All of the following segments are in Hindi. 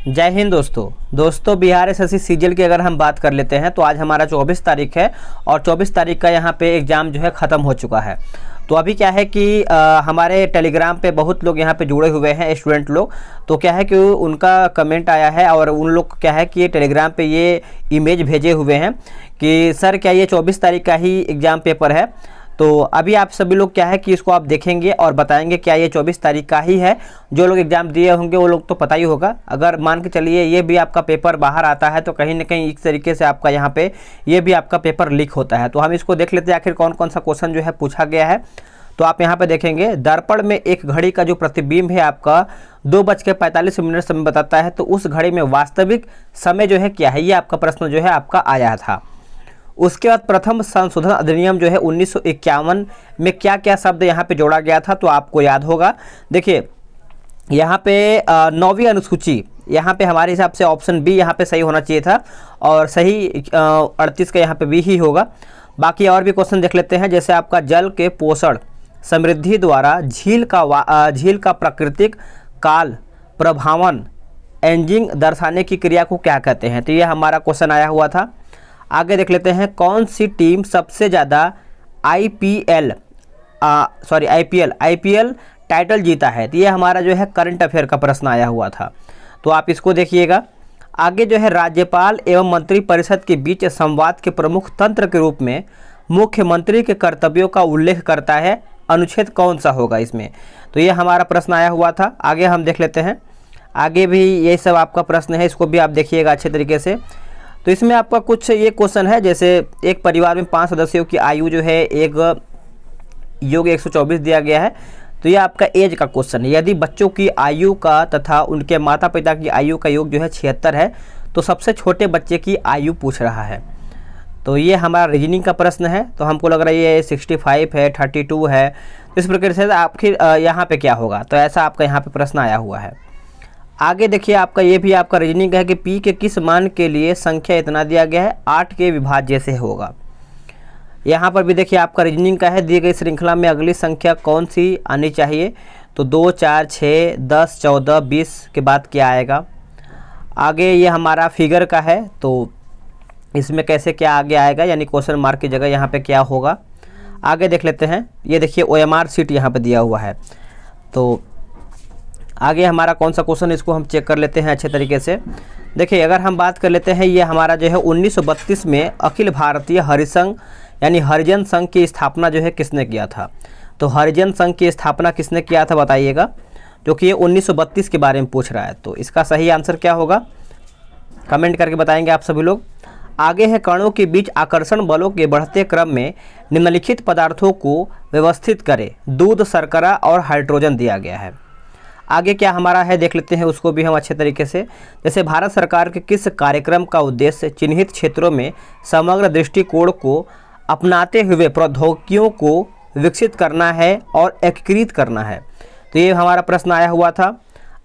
जय हिंद दोस्तों बिहार एसएससी सीजीएल की अगर हम बात कर लेते हैं तो आज हमारा 24 तारीख है और 24 तारीख का यहाँ पे एग्ज़ाम जो है ख़त्म हो चुका है। तो अभी क्या है कि हमारे टेलीग्राम पे बहुत लोग यहाँ पे जुड़े हुए हैं स्टूडेंट लोग। तो क्या है कि उनका कमेंट आया है और उन लोग क्या है कि ये टेलीग्राम पे ये इमेज भेजे हुए हैं कि सर क्या ये 24 तारीख का ही एग्ज़ाम पेपर है। तो अभी आप सभी लोग क्या है कि इसको आप देखेंगे और बताएंगे क्या ये 24 तारीख का ही है। जो लोग एग्ज़ाम दिए होंगे वो लोग तो पता ही होगा। अगर मान के चलिए ये भी आपका पेपर बाहर आता है तो कहीं ना कहीं इस तरीके से आपका यहाँ पे ये भी आपका पेपर लीक होता है। तो हम इसको देख लेते हैं आखिर कौन कौन सा क्वेश्चन जो है पूछा गया है। तो आप यहाँ पे देखेंगे दर्पण में एक घड़ी का जो प्रतिबिंब है आपका 2:45 समय बताता है, तो उस घड़ी में वास्तविक समय जो है क्या है, ये आपका प्रश्न जो है आपका आया था। उसके बाद प्रथम संशोधन अधिनियम जो है 1951 में क्या क्या शब्द यहाँ पे जोड़ा गया था, तो आपको याद होगा। देखिए यहाँ पे 9वीं अनुसूची, यहाँ पे हमारे हिसाब से ऑप्शन बी यहाँ पे सही होना चाहिए था और सही 38 का यहाँ पे बी ही होगा। बाकी और भी क्वेश्चन देख लेते हैं। जैसे आपका जल के पोषण समृद्धि द्वारा झील का प्राकृतिक काल प्रभावन एंजिंग दर्शाने की क्रिया को क्या कहते हैं, तो ये हमारा क्वेश्चन आया हुआ था। आगे देख लेते हैं कौन सी टीम सबसे ज़्यादा आईपीएल टाइटल जीता है, तो ये हमारा जो है करंट अफेयर का प्रश्न आया हुआ था। तो आप इसको देखिएगा। आगे जो है राज्यपाल एवं मंत्री परिषद के बीच संवाद के प्रमुख तंत्र के रूप में मुख्यमंत्री के कर्तव्यों का उल्लेख करता है, अनुच्छेद कौन सा होगा इसमें, तो ये हमारा प्रश्न आया हुआ था। आगे हम देख लेते हैं। आगे भी ये सब आपका प्रश्न है, इसको भी आप देखिएगा अच्छे तरीके से। तो इसमें आपका कुछ ये क्वेश्चन है, जैसे एक परिवार में 5 सदस्यों की आयु जो है एक योग 124 दिया गया है, तो ये आपका एज का क्वेश्चन है। यदि बच्चों की आयु का तथा उनके माता पिता की आयु का योग जो है 76 है, तो सबसे छोटे बच्चे की आयु पूछ रहा है। तो ये हमारा रीजनिंग का प्रश्न है। तो हमको लग रहा है ये 65 है, 32 है, तो इस प्रकार से आखिर यहाँ पे क्या होगा, तो ऐसा आपका यहाँ पे प्रश्न आया हुआ है। आगे देखिए आपका ये भी आपका रीजनिंग है कि पी के किस मान के लिए संख्या इतना दिया गया है, 8 के विभाज्य से होगा। यहाँ पर भी देखिए आपका रीजनिंग का है, दी गई श्रृंखला में अगली संख्या कौन सी आनी चाहिए, तो 2, 4, 6, 10, 14, 20 के बाद क्या आएगा। आगे ये हमारा फिगर का है, तो इसमें कैसे क्या आगे आएगा, यानी क्वेश्चन मार्क की जगह यहाँ पे क्या होगा। आगे देख लेते हैं। ये देखिए OMR सीट यहाँ पे दिया हुआ है। तो आगे हमारा कौन सा क्वेश्चन, इसको हम चेक कर लेते हैं अच्छे तरीके से। देखिए अगर हम बात कर लेते हैं, ये हमारा जो है 1932 में अखिल भारतीय हरिसंघ यानी हरिजन संघ की स्थापना जो है किसने किया था, तो हरिजन संघ की स्थापना किसने किया था बताइएगा, जो कि ये 1932 के बारे में पूछ रहा है। तो इसका सही आंसर क्या होगा, कमेंट करके बताएंगे आप सभी लोग। आगे है कणों के बीच आकर्षण बलों के बढ़ते क्रम में निम्नलिखित पदार्थों को व्यवस्थित करें, दूध, शर्करा और हाइड्रोजन दिया गया है। आगे क्या हमारा है देख लेते हैं, उसको भी हम अच्छे तरीके से। जैसे भारत सरकार के किस कार्यक्रम का उद्देश्य चिन्हित क्षेत्रों में समग्र दृष्टिकोण को अपनाते हुए प्रौद्योगिकियों को विकसित करना है और एकीकृत करना है, तो ये हमारा प्रश्न आया हुआ था।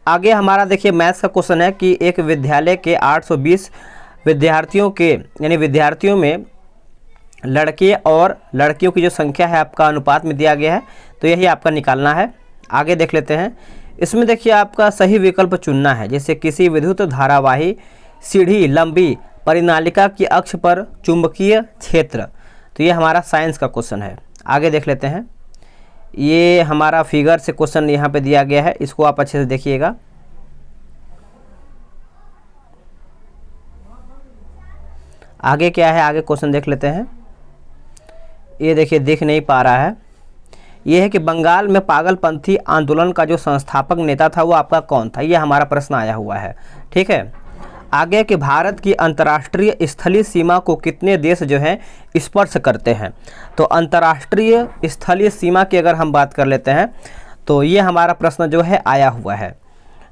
आगे हमारा देखिए मैथ्स का क्वेश्चन है कि एक विद्यालय के 820 विद्यार्थियों के यानी विद्यार्थियों में लड़के और लड़कियों की जो संख्या है आपका अनुपात में दिया गया है, तो यही आपका निकालना है। आगे देख लेते हैं। इसमें देखिए आपका सही विकल्प चुनना है। जैसे किसी विद्युत धारावाही सीढ़ी लंबी परिनालिका की अक्ष पर चुंबकीय क्षेत्र, तो ये हमारा साइंस का क्वेश्चन है। आगे देख लेते हैं। ये हमारा फिगर से क्वेश्चन यहाँ पे दिया गया है, इसको आप अच्छे से देखिएगा। आगे क्या है, आगे क्वेश्चन देख लेते हैं। ये देखिए दिख नहीं पा रहा है। ये है कि बंगाल में पागलपंथी आंदोलन का जो संस्थापक नेता था वो आपका कौन था, ये हमारा प्रश्न आया हुआ है। ठीक है। आगे कि भारत की अंतर्राष्ट्रीय स्थलीय सीमा को कितने देश जो हैं स्पर्श करते हैं, तो अंतर्राष्ट्रीय स्थलीय सीमा की अगर हम बात कर लेते हैं तो ये हमारा प्रश्न जो है आया हुआ है।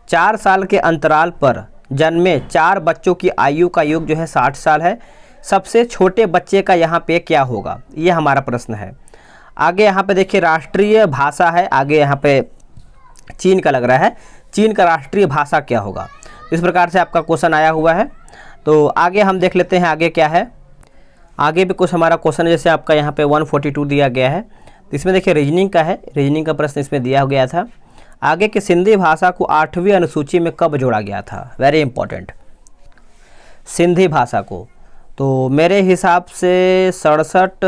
4 साल के अंतराल पर जन्मे 4 बच्चों की आयु का योग जो है 60 साल है। सबसे छोटे बच्चे का यहाँ पे क्या होगा, ये हमारा प्रश्न है। आगे यहाँ पे देखिए राष्ट्रीय भाषा है, आगे यहाँ पे चीन का लग रहा है, चीन का राष्ट्रीय भाषा क्या होगा, इस प्रकार से आपका क्वेश्चन आया हुआ है। तो आगे हम देख लेते हैं आगे क्या है। आगे भी कुछ हमारा क्वेश्चन जैसे आपका यहाँ पे 142 दिया गया है, तो इसमें देखिए रीजनिंग का है, रीजनिंग का प्रश्न इसमें दिया गया था। आगे की सिंधी भाषा को 8वीं अनुसूची में कब जोड़ा गया था? वेरी इंपॉर्टेंट, सिंधी भाषा को। तो मेरे हिसाब से 67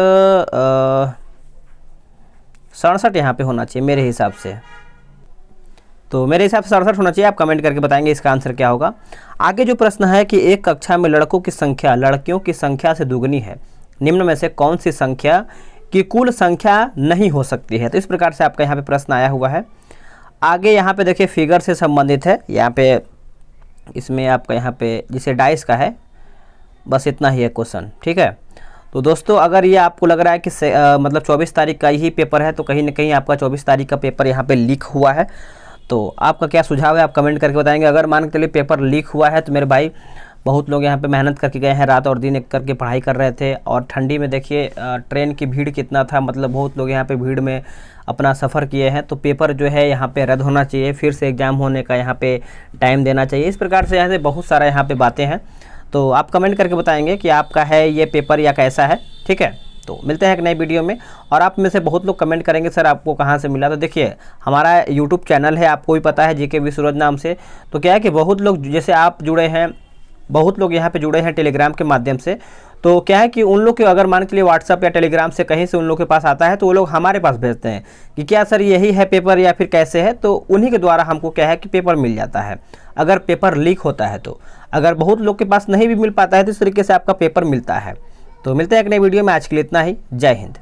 यहाँ पे होना चाहिए मेरे हिसाब से। तो मेरे हिसाब से 67 होना चाहिए। आप कमेंट करके बताएंगे इसका आंसर क्या होगा। आगे जो प्रश्न है कि एक कक्षा में लड़कों की संख्या लड़कियों की संख्या से दुगनी है, निम्न में से कौन सी संख्या की कुल संख्या नहीं हो सकती है? तो इस प्रकार से आपका यहाँ पे प्रश्न आया हुआ है। आगे यहाँ पे देखिए फिगर से संबंधित है, यहाँ पे इसमें आपका यहाँ पे जिसे डाइस का है, बस इतना ही है क्वेश्चन, ठीक है। तो दोस्तों अगर ये आपको लग रहा है कि मतलब 24 तारीख का ही पेपर है, तो कहीं ना कहीं आपका 24 तारीख का पेपर यहाँ पे लीक हुआ है। तो आपका क्या सुझाव है, आप कमेंट करके बताएंगे। अगर मान के चलिए पेपर लीक हुआ है तो मेरे भाई बहुत लोग यहाँ पे मेहनत करके गए हैं, रात और दिन एक करके पढ़ाई कर रहे थे, और ठंडी में देखिए ट्रेन की भीड़ कितना था, मतलब बहुत लोग यहाँ पे भीड़ में अपना सफ़र किए हैं। तो पेपर जो है यहाँ पे रद्द होना चाहिए, फिर से एग्ज़ाम होने का यहाँ पे टाइम देना चाहिए। इस प्रकार से यहाँ से बहुत सारा यहाँ पे बातें हैं। तो आप कमेंट करके बताएंगे कि आपका है ये पेपर या कैसा है, ठीक है। तो मिलते हैं एक नई वीडियो में। और आप में से बहुत लोग कमेंट करेंगे सर आपको कहाँ से मिला। तो देखिए हमारा यूट्यूब चैनल है, आपको भी पता है, जीके विद सूरज नाम से। तो क्या है कि बहुत लोग जैसे आप जुड़े हैं, बहुत लोग यहाँ पे जुड़े हैं टेलीग्राम के माध्यम से। तो क्या है कि उन लोग के अगर मान के लिए व्हाट्सअप या टेलीग्राम से कहीं से उन लोग के पास आता है, तो वो लोग हमारे पास भेजते हैं कि क्या सर यही है पेपर या फिर कैसे है। तो उन्हीं के द्वारा हमको क्या है कि पेपर मिल जाता है अगर पेपर लीक होता है। तो अगर बहुत लोग के पास नहीं भी मिल पाता है तो इस तरीके से आपका पेपर मिलता है। तो मिलते हैं एक नई वीडियो में, आज के लिए इतना ही। जय हिंद।